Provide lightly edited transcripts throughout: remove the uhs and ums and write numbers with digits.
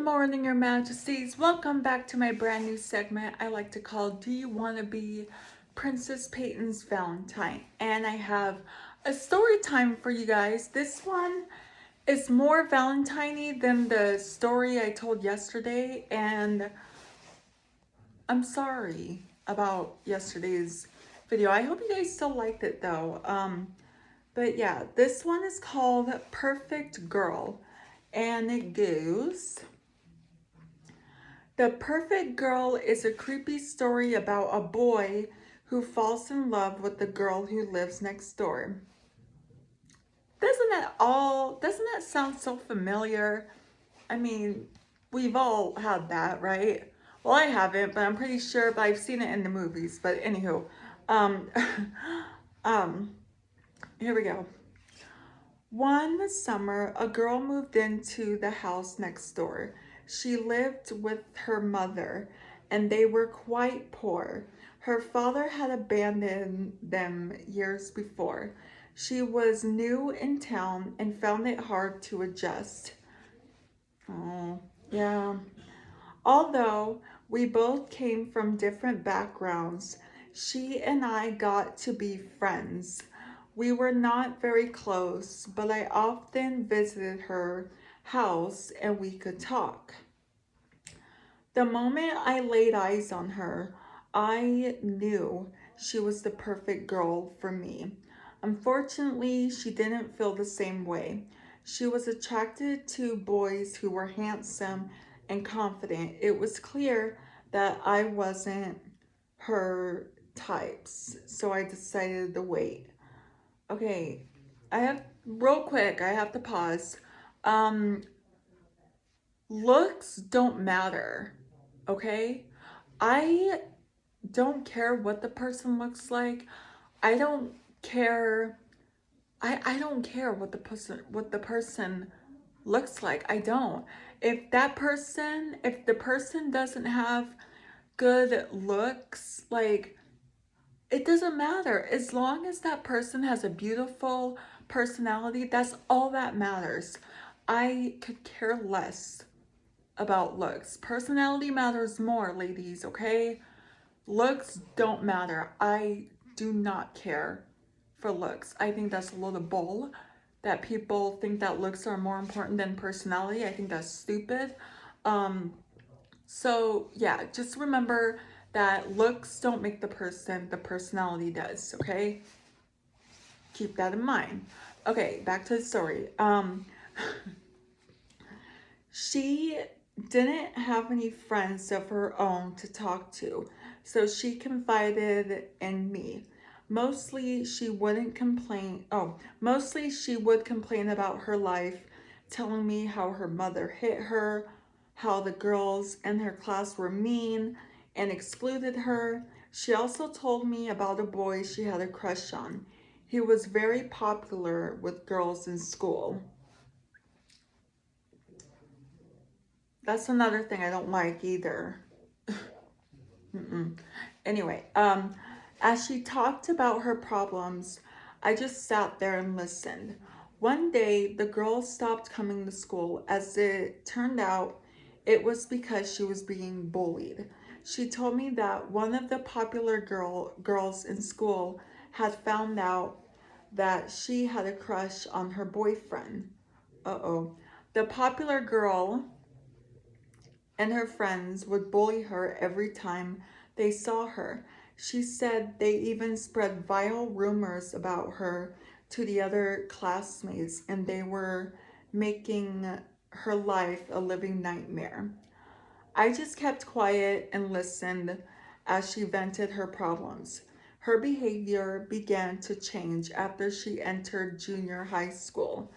morning, Your Majesties. Welcome back to my brand new segment I like to call Do You Want to Be Princess Peyton's Valentine? And I have a story time for you guys. This one is more Valentine-y than the story I told yesterday, and I'm sorry about yesterday's video. I hope you guys still liked it though. But yeah, this one is called Perfect Girl, and it goes... The Perfect Girl is a creepy story about a boy who falls in love with the girl who lives next door. Doesn't that sound so familiar? I mean, we've all had that, right? Well, I haven't, but I'm pretty sure, but I've seen it in the movies. But anywho, um, um, here we go. One summer, a girl moved into the house next door. She lived with her mother, and they were quite poor. Her father had abandoned them years before. She was new in town and found it hard to adjust. Oh, yeah. Although we both came from different backgrounds, she and I got to be friends. We were not very close, but I often visited her house and we could talk. The moment I laid eyes on her, I knew she was the perfect girl for me. Unfortunately, she didn't feel the same way. She was attracted to boys who were handsome and confident. It was clear that I wasn't her types, so I decided to wait. Okay, real quick, I have to pause. Um, Looks don't matter, okay? I don't care what the person looks like. I don't care. I don't care what the person looks like. I don't. If the person doesn't have good looks, like, it doesn't matter. As long as that person has a beautiful personality, that's all that matters. I could care less about looks. Personality matters more, ladies, okay? Looks don't matter. I do not care for looks. I think that's a little bull that people think that looks are more important than personality. I think that's stupid. Um, so yeah, just remember that looks don't make the person, the personality does, okay? Keep that in mind. Okay, back to the story. She didn't have any friends of her own to talk to, so she confided in me. Mostly she would complain about her life, telling me how her mother hit her, how the girls in her class were mean and excluded her. She also told me about a boy she had a crush on. He was very popular with girls in school. That's another thing I don't like either. Mm-mm. Anyway, as she talked about her problems, I just sat there and listened. One day, the girl stopped coming to school. As it turned out, it was because she was being bullied. She told me that one of the popular girls in school had found out that she had a crush on her boyfriend. Uh-oh. The popular girl and her friends would bully her every time they saw her. She said they even spread vile rumors about her to the other classmates, and they were making her life a living nightmare. I just kept quiet and listened as she vented her problems. Her behavior began to change after she entered junior high school.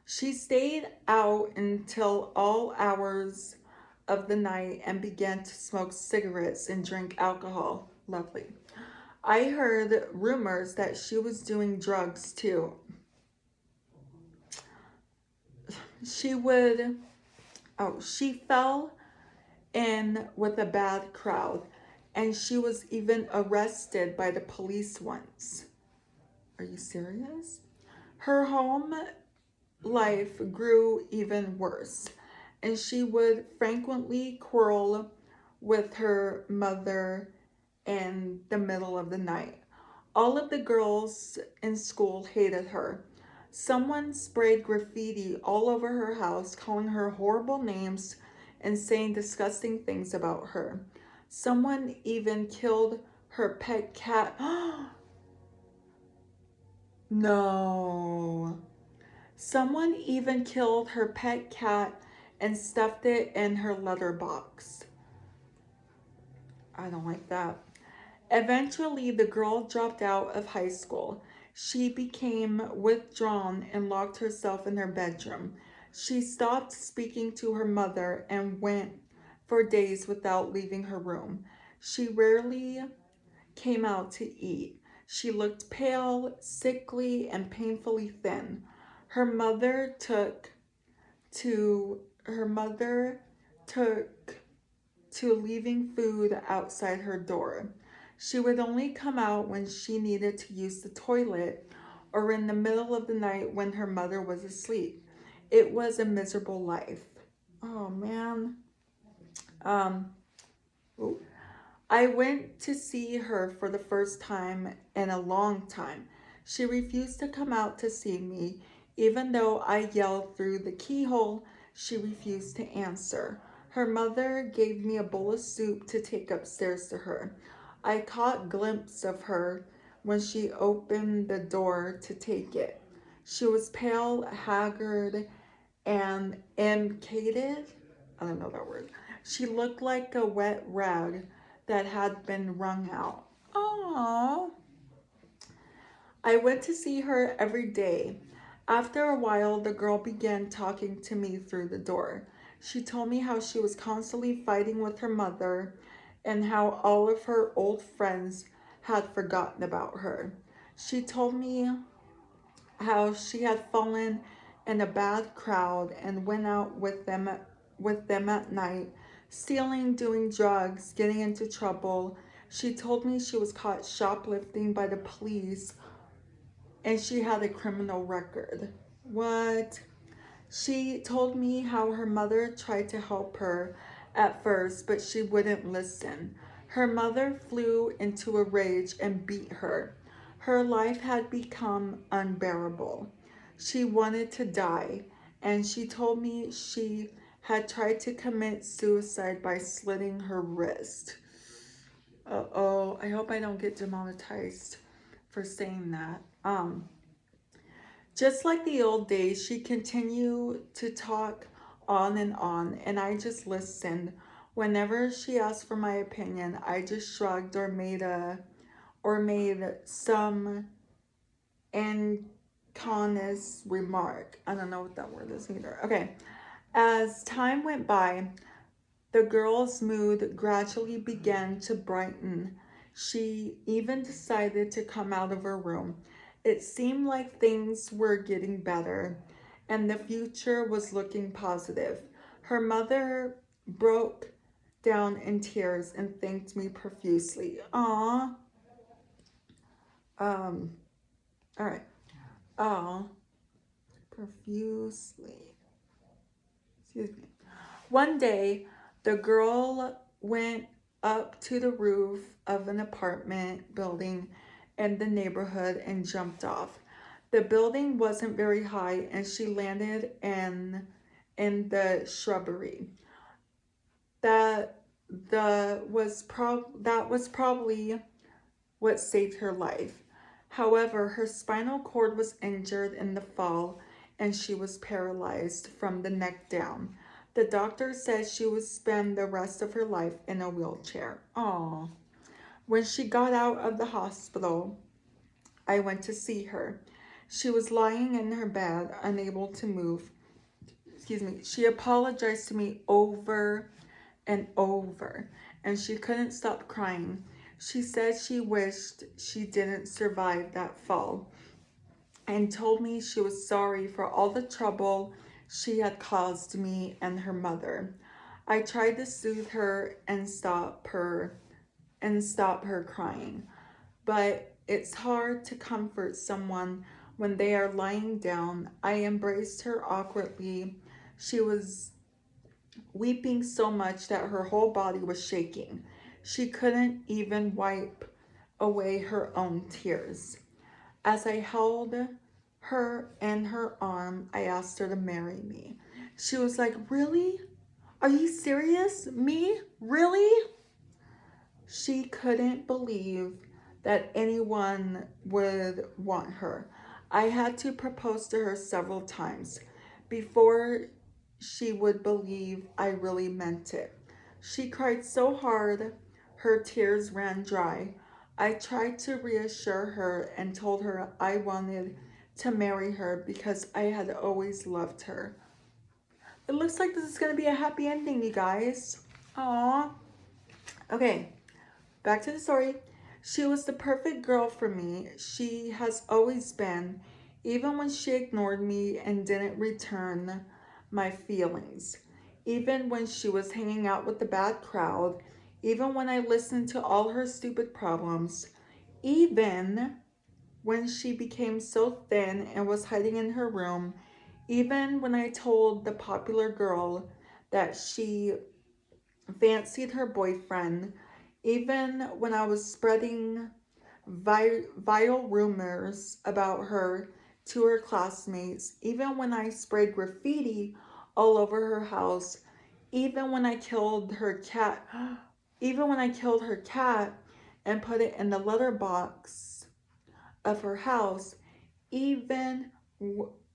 She stayed out until all hours of the night and began to smoke cigarettes and drink alcohol. Lovely. I heard rumors that she was doing drugs too. She would, she fell in with a bad crowd and she was even arrested by the police once. Are you serious? Her home life grew even worse. and she would frequently quarrel with her mother in the middle of the night. All of the girls in school hated her. Someone sprayed graffiti all over her house, calling her horrible names and saying disgusting things about her. Someone even killed her pet cat. No. Someone even killed her pet cat and stuffed it in her letterbox. I don't like that. Eventually, the girl dropped out of high school. She became withdrawn and locked herself in her bedroom. She stopped speaking to her mother and went for days without leaving her room. She rarely came out to eat. She looked pale, sickly, and painfully thin. Her mother took her mother took to leaving food outside her door. She would only come out when she needed to use the toilet or in the middle of the night when her mother was asleep. It was a miserable life. Oh man. Um, I went to see her for the first time in a long time. She refused to come out to see me. Even though I yelled through the keyhole, she refused to answer. Her mother gave me a bowl of soup to take upstairs to her. I caught a glimpse of her when she opened the door to take it. She was pale, haggard, and emaciated. I don't know that word. She looked like a wet rag that had been wrung out. Aww. I went to see her every day. After a while, the girl began talking to me through the door. She told me how she was constantly fighting with her mother and how all of her old friends had forgotten about her. She told me how she had fallen in a bad crowd and went out with them at night, stealing, doing drugs, getting into trouble. She told me she was caught shoplifting by the police and she had a criminal record. What? She told me how her mother tried to help her at first, but she wouldn't listen. Her mother flew into a rage and beat her. Her life had become unbearable. She wanted to die, and she told me she had tried to commit suicide by slitting her wrist. Uh-oh, I hope I don't get demonetized for saying that. Just like the old days, she continued to talk on, and I just listened. Whenever she asked for my opinion, I just shrugged or made some inconus remark. I don't know what that word is either. Okay. As time went by, the girl's mood gradually began to brighten. She even decided to come out of her room. It seemed like things were getting better and the future was looking positive. Her mother broke down in tears and thanked me profusely. Aw. Um, all right. Aw. Profusely. Excuse me. One day, the girl went up to the roof of an apartment building in the neighborhood and jumped off. The building wasn't very high and she landed in the shrubbery. That that was probably what saved her life. However, her spinal cord was injured in the fall and she was paralyzed from the neck down. The doctor said she would spend the rest of her life in a wheelchair. Aww. When she got out of the hospital, I went to see her. She was lying in her bed, unable to move. Excuse me. She apologized to me over and over, and she couldn't stop crying. She said she wished she didn't survive that fall and told me she was sorry for all the trouble she had caused me and her mother. I tried to soothe her and stop her crying, but it's hard to comfort someone when they are lying down. I embraced her awkwardly. She was weeping so much that her whole body was shaking. She couldn't even wipe away her own tears. As I held her in her arm, I asked her to marry me. She was like, "Really? Are you serious? Me? Really?" She couldn't believe that anyone would want her. I had to propose to her several times before she would believe I really meant it. She cried so hard, her tears ran dry. I tried to reassure her and told her I wanted to marry her because I had always loved her. It looks like this is going to be a happy ending, you guys. Aww. Okay, back to the story. She was the perfect girl for me. She has always been, even when she ignored me and didn't return my feelings. Even when she was hanging out with the bad crowd. Even when I listened to all her stupid problems. Even when she became so thin and was hiding in her room. Even when I told the popular girl that she fancied her boyfriend, even when I was spreading vile rumors about her to her classmates, even when I sprayed graffiti all over her house, even when I killed her cat, even when I killed her cat and put it in the letterbox of her house, even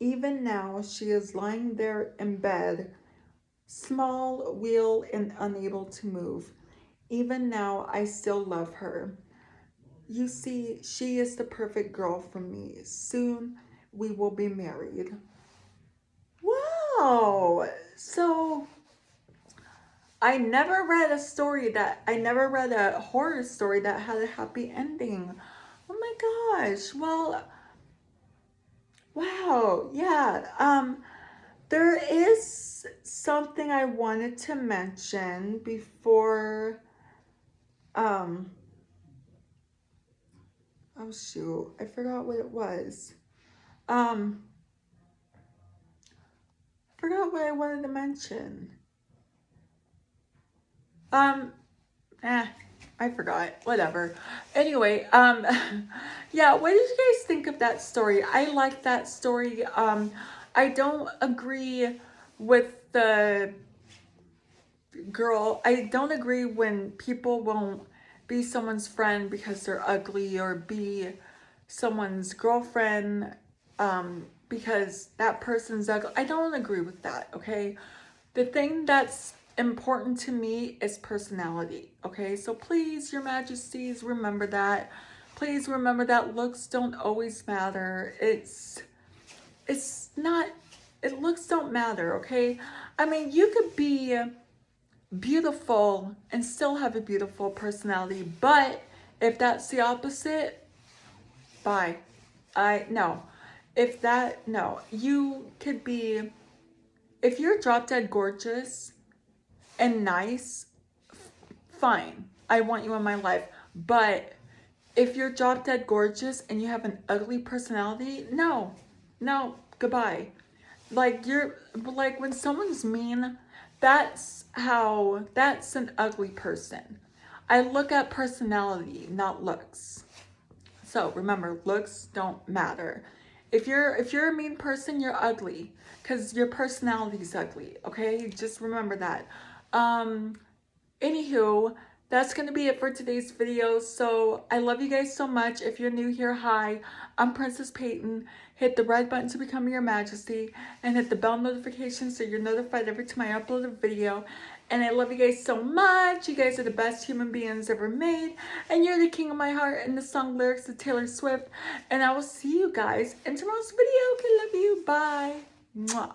even now she is lying there in bed, small, weak, and unable to move. Even now, I still love her. You see, she is the perfect girl for me. Soon, we will be married. Wow! So, I never read a horror story that had a happy ending. Oh my gosh. Well, wow. Yeah. There is something I wanted to mention before, um, oh shoot, I forgot what it was. Um, I forgot what I wanted to mention. Um, eh, I forgot. Whatever. Anyway, yeah, what did you guys think of that story? I like that story. I don't agree with the girl. I don't agree when people won't be someone's friend because they're ugly, or be someone's girlfriend because that person's ugly. I don't agree with that, okay? The thing that's important to me is personality, okay? So please, your majesties, remember that. Please remember that looks don't always matter. It's not, looks don't matter, okay? I mean, you could be beautiful and still have a beautiful personality, but if that's the opposite, bye. No. If that, no. You could be, if you're drop dead gorgeous and nice, fine. I want you in my life. But if you're drop dead gorgeous and you have an ugly personality, no. No, goodbye. Like when someone's mean, that's an ugly person. I look at personality, not looks. So remember, looks don't matter. If you're a mean person, you're ugly because your personality is ugly. Okay, just remember that. Um, Anywho, that's going to be it for today's video. So I love you guys so much. If you're new here, hi, I'm Princess Peyton. Hit the red button to become your majesty and hit the bell notification so you're notified every time I upload a video. And I love you guys so much. You guys are the best human beings ever made. And you're the king of my heart, and the song lyrics of Taylor Swift. And I will see you guys in tomorrow's video. Okay, love you. Bye. Mwah.